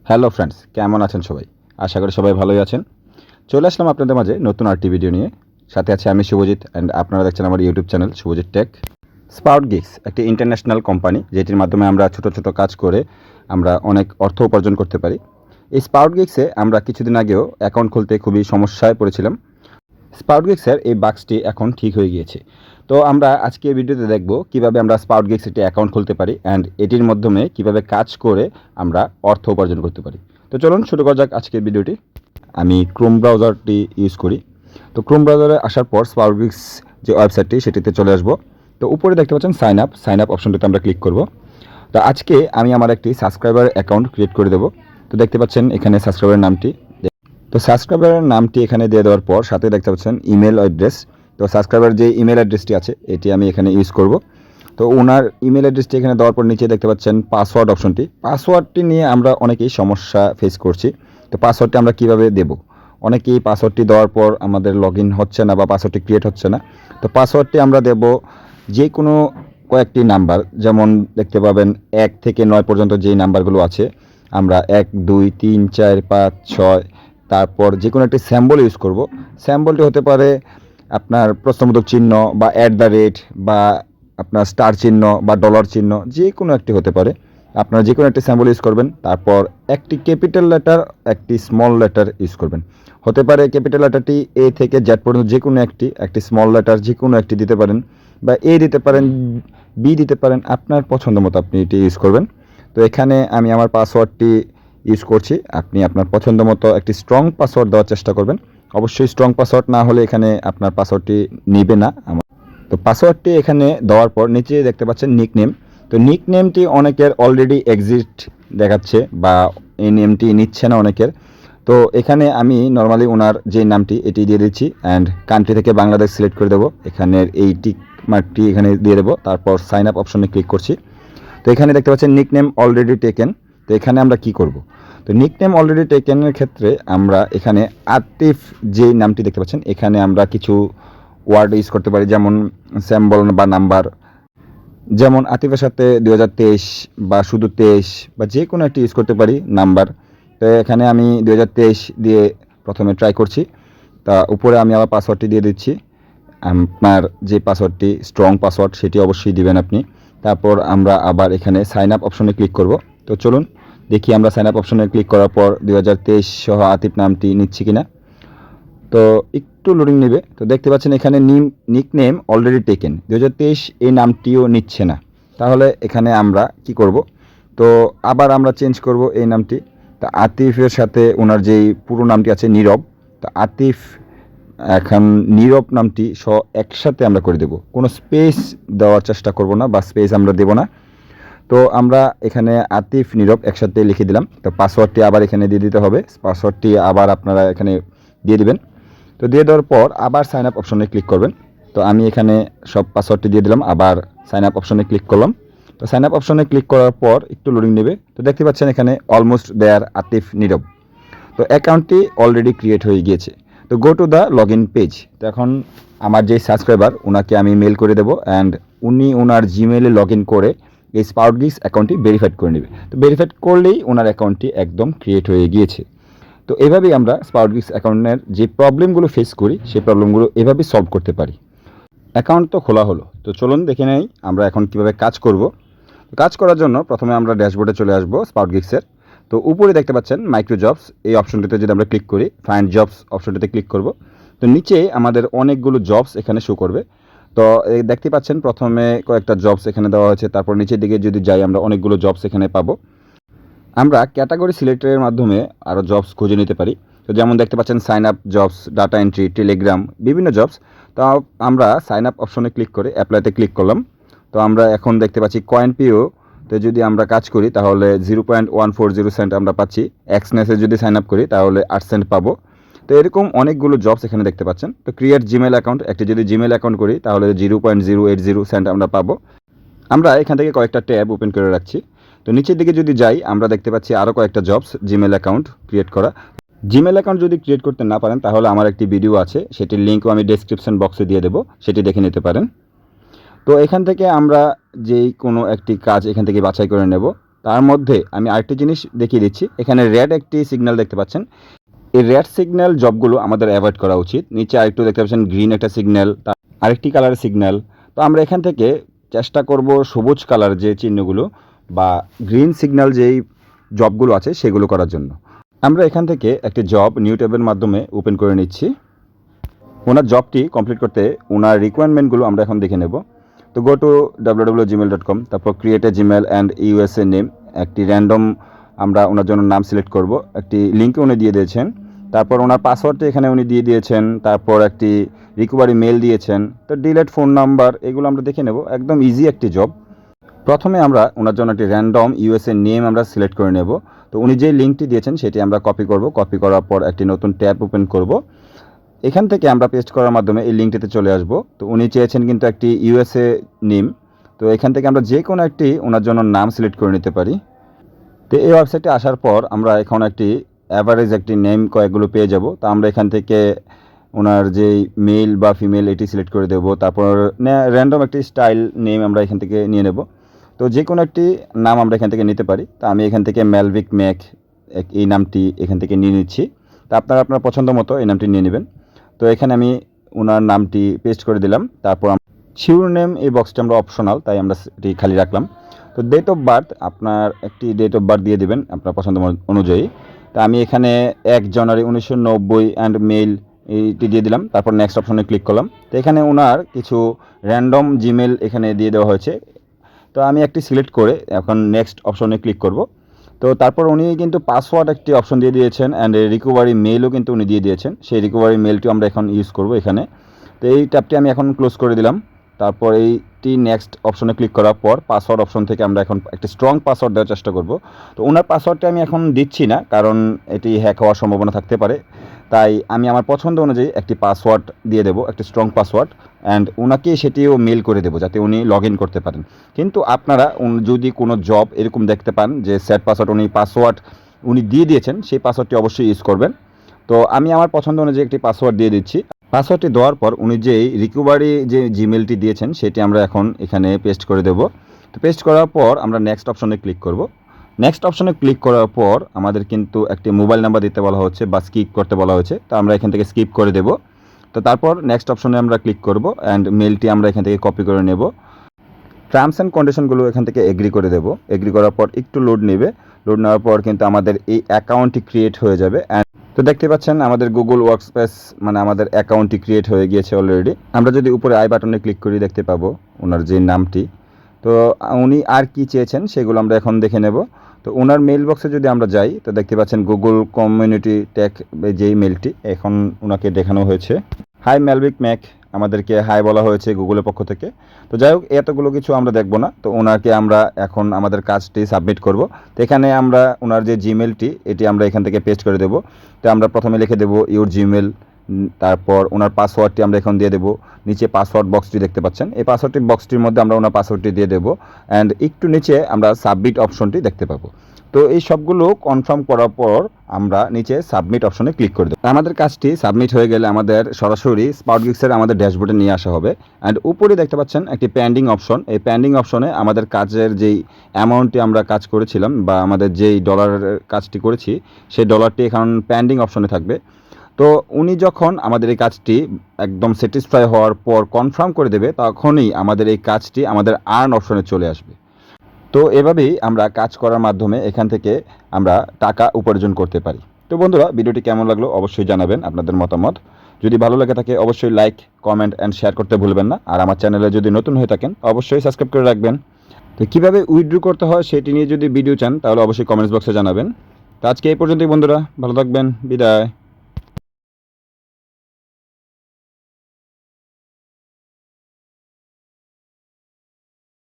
Hello friends, কেমন আছেন সবাই? আশা করি সবাই ভালোই আছেন। চলে আসলাম আপনাদের মাঝে নতুন আরেকটি ভিডিও নিয়ে। সাথে আছে আমি শুভজিৎ অ্যান্ড আপনারা দেখছেন আমার YouTube channel Subhajit tech. SproutGigs একটি ইন্টারন্যাশনাল কোম্পানি, যেটির মাধ্যমে আমরা ছোট ছোট কাজ করে আমরা অনেক অর্থ উপার্জন করতে পারি। এই SproutGigsে আমরা কিছুদিন আগেও অ্যাকাউন্ট খুলতে খুবই সমস্যায় পড়েছিলাম। SproutGigsের এই বাক্সটি এখন ঠিক হয়ে গিয়েছে। তো আমরা আজকে ভিডিওতে দেখব কিভাবে আমরা SproutGigs একটি অ্যাকাউন্ট খুলতে পারি অ্যান্ড এটির মাধ্যমে কিভাবে কাজ করে আমরা অর্থ উপার্জন করতে পারি। তো চলুন শুরু করা যাক আজকের ভিডিওটি। আমি ক্রোম ব্রাউজারটি ইউজ করি। তো ক্রোম ব্রাউজারে আসার পর SproutGigs যে ওয়েবসাইটটি সেটিতে চলে আসব। তো উপরে দেখতে পাচ্ছেন সাইন আপ অপশনটিতে আমরা ক্লিক করব। তো আজকে আমি আমার একটি সাবস্ক্রাইবার অ্যাকাউন্ট ক্রিয়েট করে দেব। তো দেখতে পাচ্ছেন এখানে সাবস্ক্রাইবারের নামটি। তো সাবস্ক্রাইবারের নামটি এখানে দিয়ে দেওয়ার পর সাথে দেখতে পাচ্ছেন ইমেল অ্যাড্রেস। তো সাবস্ক্রাইবার যে ইমেল অ্যাড্রেসটি আছে এটি আমি এখানে ইউজ করব। তো ওনার ইমেল অ্যাড্রেসটি এখানে দেওয়ার পর নিচে দেখতে পাচ্ছেন পাসওয়ার্ড অপশনটি। পাসওয়ার্ডটি নিয়ে আমরা অনেকেই সমস্যা ফেস করছি। তো পাসওয়ার্ডটি আমরা কিভাবে দেব? অনেকেই পাসওয়ার্ডটি দেওয়ার পর আমাদের লগ ইন হচ্ছে না বা পাসওয়ার্ডটি ক্রিয়েট হচ্ছে না। তো পাসওয়ার্ডটি আমরা দেব যে কোনো কয়েকটি নাম্বার, যেমন দেখতে পাবেন 1 থেকে 9 পর্যন্ত যেই নাম্বারগুলো আছে আমরা 1 2 3 4 5 6, তারপর যে কোনো একটি স্যাম্বল ইউজ করব। স্যাম্বলটি হতে পারে আপনার প্রশ্নবোধক চিহ্ন বা @ বা আপনার স্টার চিহ্ন বা ডলার চিহ্ন, যে কোনো একটি হতে পারে। আপনারা যে কোনো একটি স্যাম্বল ইউজ করবেন। তারপর একটি ক্যাপিটাল লেটার, একটি স্মল লেটার ইউজ করবেন। হতে পারে ক্যাপিটাল লেটারটি A থেকে Z পর্যন্ত যে কোনো একটি স্মল লেটার যে কোনো একটি দিতে পারেন, বা A দিতে পারেন, B দিতে পারেন, আপনার পছন্দ মতো আপনি এটি ইউজ করবেন। তো এখানে আমি আমার পাসওয়ার্ডটি ইউজ করছি। আপনি আপনার পছন্দ মতো একটি স্ট্রং পাসওয়ার্ড দেওয়ার চেষ্টা করবেন। অবশ্যই স্ট্রং পাসওয়ার্ড না হলে এখানে আপনার পাসওয়ার্ডটি নেবে না। তো পাসওয়ার্ডটি এখানে দেওয়ার পর নিচে দেখতে পাচ্ছেন নিকনেম। তো নিকনেমটি অনেকের অলরেডি এক্সিট দেখাচ্ছে বা এই নেমটি নিচ্ছে না অনেকের। তো এখানে আমি নর্মালি ওনার যে নামটি এটি দিয়ে দিচ্ছি অ্যান্ড কান্ট্রি থেকে বাংলাদেশ সিলেক্ট করে দেবো। এখানের এই টিক মার্কটি এখানে দিয়ে দেবো। তারপর সাইন আপ অপশনে ক্লিক করছি। তো এখানে দেখতে পাচ্ছেন নিকনেম অলরেডি টেকেন। তো এখানে আমরা কি করব? তো নিকনেম অলরেডি টেকেনের ক্ষেত্রে আমরা এখানে আতিফ যে নামটি দেখতে পাচ্ছেন এখানে আমরা কিছু ওয়ার্ড ইউজ করতে পারি, যেমন স্যাম্বল বা নাম্বার, যেমন আতিফের সাথে 2023 বা শুধু 23 বা যে কোনো একটি ইউজ করতে পারি নাম্বার। তো এখানে আমি 2023 দিয়ে প্রথমে ট্রাই করছি। তা উপরে আমি আবার পাসওয়ার্ডটি দিয়ে দিচ্ছি। আপনার যে পাসওয়ার্ডটি স্ট্রং পাসওয়ার্ড সেটি অবশ্যই দিবেন আপনি। তারপর আমরা আবার এখানে সাইন আপ অপশনে ক্লিক করব। তো চলুন দেখি আমরা সাইন আপ অপশনে ক্লিক করার পর 2023 সহ আতিফ নামটি নিচ্ছি কিনা। তো একটু লোডিং নেবে। তো দেখতে পাচ্ছেন এখানে নিকনেম অলরেডি টেকেন 2023 এই নামটিও নিচ্ছে না। তাহলে এখানে আমরা কি করব? তো আবার আমরা চেঞ্জ করব এই নামটি। তো আতিফের সাথে ওনার যেই পুরো নামটি আছে নীরব, তো আতিফ এখন নীরব নামটি একসাথে আমরা করে দেব। কোনো স্পেস দেওয়ার চেষ্টা করব না বা স্পেস আমরা দেব না। তো আমরা এখানে আতিফ নীরব একসাথে লিখে দিলাম। তো পাসওয়ার্ডটি আবার এখানে দিয়ে দিতে হবে। পাসওয়ার্ডটি আবার আপনারা এখানে দিয়ে দিবেন। তো দিয়ে দেওয়ার পর আবার সাইন আপ অপশনে ক্লিক করবেন। তো আমি এখানে সব পাসওয়ার্ডটি দিয়ে দিলাম, আবার সাইন আপ অপশনে ক্লিক করলাম। তো সাইন আপ অপশনে ক্লিক করার পর একটু লোডিং নেবে। তো দেখতে পাচ্ছেন এখানে অলমোস্ট দেয়ার আতিফ নীরব। তো অ্যাকাউন্টটি অলরেডি ক্রিয়েট হয়ে গিয়েছে। তো go to the log in page. তো এখন আমার যে সাবস্ক্রাইবার ওনাকে আমি মেল করে দেবো অ্যান্ড উনি ওনার জিমেইলে লগ ইন করে এই SproutGigs অ্যাকাউন্টটি ভেরিফাইড করে নেবে। তো ভেরিফাইড করলেই ওনার অ্যাকাউন্টটি একদম ক্রিয়েট হয়ে গিয়েছে। তো এভাবেই আমরা SproutGigs অ্যাকাউন্টের যে প্রবলেমগুলো ফেস করি সেই প্রবলেমগুলো এভাবেই সলভ করতে পারি। অ্যাকাউন্ট তো খোলা হলো। তো চলুন দেখে নেই আমরা এখন কীভাবে কাজ করব। কাজ করার জন্য প্রথমে আমরা ড্যাশবোর্ডে চলে আসব SproutGigsের। তো উপরে দেখতে পাচ্ছেন মাইক্রো জবস, এই অপশনটিতে যদি আমরা ক্লিক করি, ফাইন্ড জবস অপশনটিতে ক্লিক করব। তো নিচে আমাদের অনেকগুলো জবস এখানে শো করবে। তো দেখতে পাচ্ছেন প্রথমে কয়েকটা জবস এখানে দেওয়া হয়েছে। তারপর নিচের দিকে যদি যাই আমরা অনেকগুলো জবস এখানে পাবো। আমরা ক্যাটাগরি সিলেক্টরের মাধ্যমে আরও জবস খুঁজে নিতে পারি। তো যেমন দেখতে পাচ্ছেন sign up jobs, data entry, Telegram, বিভিন্ন জবস। তো আমরা সাইন আপ অপশনে ক্লিক করে অ্যাপ্লাইতে ক্লিক করলাম। তো আমরা এখন দেখতে পাচ্ছি কয়েনপিও তো যদি আমরা কাজ করি তাহলে 0.140 সেন্ট আমরা পাচ্ছি। এক্সনেসে যদি সাইন আপ করি তাহলে 8 সেন্ট পাবো। তো এরকম অনেকগুলো জবস এখানে দেখতে পাচ্ছেন। তো ক্রিয়েট জিমেল অ্যাকাউন্ট, একটি যদি জিমেল অ্যাকাউন্ট করি তাহলে 0.080 সেন্ট আমরা পাবো। আমরা এখান থেকে কয়েকটা ট্যাব ওপেন করে রাখছি। তো নিচের দিকে যদি যাই আমরা দেখতে পাচ্ছি আরও কয়েকটা জবস জিমেল অ্যাকাউন্ট ক্রিয়েট করা। জিমেল অ্যাকাউন্ট যদি ক্রিয়েট করতে না পারেন তাহলে আমার একটি ভিডিও আছে, সেটির লিঙ্কও আমি ডেসক্রিপশন বক্সে দিয়ে দেবো, সেটি দেখে নিতে পারেন। তো এখান থেকে আমরা যেই কোনো একটি কাজ এখান থেকে বাছাই করে নেব। তার মধ্যে আমি আরেকটি জিনিস দেখিয়ে দিচ্ছি। এখানে রেড একটি সিগন্যাল দেখতে পাচ্ছেন। এই রেড সিগন্যাল জবগুলো আমাদের অ্যাভয়েড করা উচিত। নিচে আরেকটু দেখতে পাচ্ছেন গ্রিন একটা সিগন্যাল, আরেকটি কালারের সিগন্যাল। তো আমরা এখান থেকে চেষ্টা করব সবুজ কালার যে চিহ্নগুলো বা গ্রিন সিগন্যাল যেই জবগুলো আছে সেগুলো করার জন্য। আমরা এখান থেকে একটি জব নিউ ট্যাবের মাধ্যমে ওপেন করে নিচ্ছি। ওনার জবটি কমপ্লিট করতে ওনার রিকোয়ারমেন্টগুলো আমরা এখন দেখে নেব। তো গো টু www.gmail.com, তারপর create a Gmail and USA name, একটি র্যান্ডম আমরা ওনার জন্য নাম সিলেক্ট করব। একটি লিঙ্ক উনি দিয়ে দিয়েছেন, তারপর ওনার পাসওয়ার্ডটি এখানে উনি দিয়ে দিয়েছেন, তারপর একটি রিকভারি মেল দিয়েছেন, তো ডিলেট ফোন নাম্বার, এগুলো আমরা দেখে নেব। একদম ইজি একটি জব। প্রথমে আমরা ওনার জন্য একটি র্যান্ডম ইউএসএ নেম আমরা সিলেক্ট করে নেব। তো উনি যে লিঙ্কটি দিয়েছেন সেটি আমরা কপি করব। কপি করার পর একটি নতুন ট্যাব ওপেন করব। এখান থেকে আমরা পেস্ট করার মাধ্যমে এই লিঙ্কটিতে চলে আসব। তো উনি চেয়েছেন কিন্তু একটি ইউএসএ নেম, তো এখান থেকে আমরা যে কোনো একটি ওনার জন্য নাম সিলেক্ট করে নিতে পারি। তো এই ওয়েবসাইটে আসার পর আমরা এখন একটি অ্যাভারেজ একটি নেম কয়েকগুলো পেয়ে যাব। তো আমরা এখান থেকে ওনার যে মেল বা ফিমেল এটি সিলেক্ট করে দেব। তারপর র্যান্ডম একটি স্টাইল নেম আমরা এখান থেকে নিয়ে নেব। তো যে কোনো একটি নাম আমরা এখান থেকে নিতে পারি। তো আমি এখান থেকে 𝐬𝐿𝐵𝐶 এই নামটি এখান থেকে নিয়ে নিচ্ছি। তো আপনারা আপনার পছন্দ মতো এই নামটি নিয়ে নেবেন। তো এখানে আমি ওনার নামটি পেস্ট করে দিলাম। তারপর শিওর নেম এই বক্সটি আমরা অপশনাল, তাই আমরা এটি খালি রাখলাম। তো ডেট অফ বার্থ, আপনার একটি ডেট অফ বার্থ দিয়ে দেবেন আপনার পছন্দ অনুযায়ী। তো আমি এখানে 1 জানুয়ারি 1990 অ্যান্ড মেল এইটি দিয়ে দিলাম। তারপর নেক্সট অপশনে ক্লিক করলাম। তো এখানে ওনার কিছু র্যান্ডম জিমেল এখানে দিয়ে দেওয়া হয়েছে। তো আমি একটি সিলেক্ট করে এখন নেক্সট অপশনে ক্লিক করব। তো তারপর উনি কিন্তু পাসওয়ার্ড একটি অপশন দিয়ে দিয়েছেন অ্যান্ড রিকভারি মেলও কিন্তু উনি দিয়ে দিয়েছেন। সেই রিকভারি মেলটি আমরা এখন ইউজ করব এখানে। তো এই ট্যাবটি আমি এখন ক্লোজ করে দিলাম। তারপর এইটি নেক্সট অপশনে ক্লিক করার পর পাসওয়ার্ড অপশন থেকে আমরা এখন একটি স্ট্রং পাসওয়ার্ড দেওয়ার চেষ্টা করব। তো ওনার পাসওয়ার্ডটি আমি এখন দিচ্ছি না, কারণ এটি হ্যাক হওয়ার সম্ভাবনা থাকতে পারে। তাই আমি আমার পছন্দ অনুযায়ী একটি পাসওয়ার্ড দিয়ে দেবো, একটি স্ট্রং পাসওয়ার্ড, অ্যান্ড ওনাকে সেটিও মেল করে দেবো যাতে উনি লগ ইন করতে পারেন। কিন্তু আপনারা যদি কোনো জব এরকম দেখতে পান যে সেট পাসওয়ার্ড উনি দিয়ে দিয়েছেন, সেই পাসওয়ার্ডটি অবশ্যই ইউজ করবেন। তো আমি আমার পছন্দ অনুযায়ী একটি পাসওয়ার্ড দিয়ে দিচ্ছি। পাসওয়ার্ডটি দেওয়ার পর উনি যেই রিকভারি যে জিমেলটি দিয়েছেন সেটি আমরা এখন এখানে পেস্ট করে দেব। তো পেস্ট করার পর আমরা নেক্সট অপশনে ক্লিক করব। নেক্সট অপশনে ক্লিক করার পর আমাদের কিন্তু একটি মোবাইল নাম্বার দিতে বলা হচ্ছে বা স্কিপ করতে বলা হয়েছে। তো আমরা এখান থেকে স্কিপ করে দেব। তো তারপর নেক্সট অপশনে আমরা ক্লিক করব অ্যান্ড মেলটি আমরা এখান থেকে কপি করে নেব। টার্মস অ্যান্ড কন্ডিশনগুলো এখান থেকে এগ্রি করে দেব। এগ্রি করার পর একটু লোড নেবে। লোড নেওয়ার পর কিন্তু আমাদের এই অ্যাকাউন্টটি ক্রিয়েট হয়ে যাবে। তো দেখতে পাচ্ছেন আমাদের গুগল ওয়ার্কস্পেস মানে আমাদের অ্যাকাউন্টটি ক্রিয়েট হয়ে গিয়েছে অলরেডি। আমরা যদি উপরে আই বাটনে ক্লিক করি দেখতে পাবো ওনার যে নামটি। তো উনি আর কি চেয়েছেন সেগুলো আমরা এখন দেখে নেব। তো ওনার মেল বক্সে যদি আমরা যাই তো দেখতে পাচ্ছেন গুগল কমিউনিটি টেক যেই মেলটি এখন ওনাকে দেখানো হয়েছে। হাই 𝐬𝐿𝐵𝐶, আমাদেরকে হাই বলা হয়েছে গুগলের পক্ষ থেকে। তো যাই হোক, এতগুলো কিছু আমরা দেখব না। তো ওনাকে আমরা এখন আমাদের কাজটি সাবমিট করব। তো এখানে আমরা ওনার যে জিমেলটি এটি আমরা এখান থেকে পেস্ট করে দেব। তো আমরা প্রথমে লিখে দেব ইউর জিমেল, তারপর ওনার পাসওয়ার্ডটি আমরা এখন দিয়ে দেব। নিচে পাসওয়ার্ড বক্সটি দেখতে পাচ্ছেন, এই পাসওয়ার্ডটি বক্সটির মধ্যে আমরা ওনার পাসওয়ার্ডটি দিয়ে দেব অ্যান্ড একটু নিচে আমরা সাবমিট অপশনটি দেখতে পাবো। তো এই সবগুলো কনফার্ম করার পর আমরা নিচে সাবমিট অপশনে ক্লিক করে দেব। আমাদের কাজটি সাবমিট হয়ে গেলে আমাদের সরাসরি SproutGigsের আমাদের ড্যাশবোর্ডে নিয়ে আসা হবে অ্যান্ড উপরে দেখতে পাচ্ছেন একটি পেন্ডিং অপশন। এই পেন্ডিং অপশনে আমাদের কাজের যেই অ্যামাউন্টটি আমরা কাজ করেছিলাম বা আমাদের যেই ডলারের কাজটি করেছি সেই ডলারটি এখন পেন্ডিং অপশনে থাকবে। তো উনি যখন আমাদের এই কাজটি একদম স্যাটিসফাই হওয়ার পর কনফার্ম করে দেবে তখনই আমাদের এই কাজটি আমাদের আর্ন অপশনে চলে আসবে। তো এভাবেই আমরা কাজ করার মাধ্যমে এখান থেকে আমরা টাকা উপার্জন করতে পারি। তো বন্ধুরা, ভিডিওটি কেমন লাগলো অবশ্যই জানাবেন আপনাদের মতামত। যদি ভালো লাগে থাকে অবশ্যই লাইক, কমেন্ট অ্যান্ড শেয়ার করতে ভুলবেন না। আর আমার চ্যানেলে যদি নতুন হয়ে থাকেন অবশ্যই সাবস্ক্রাইব করে রাখবেন। তো কীভাবে উইথড্র করতে হয় সেটি নিয়ে যদি ভিডিও চান তাহলে অবশ্যই কমেন্টস বক্সে জানাবেন। তো আজকে এই পর্যন্তই বন্ধুরা, ভালো থাকবেন, বিদায়।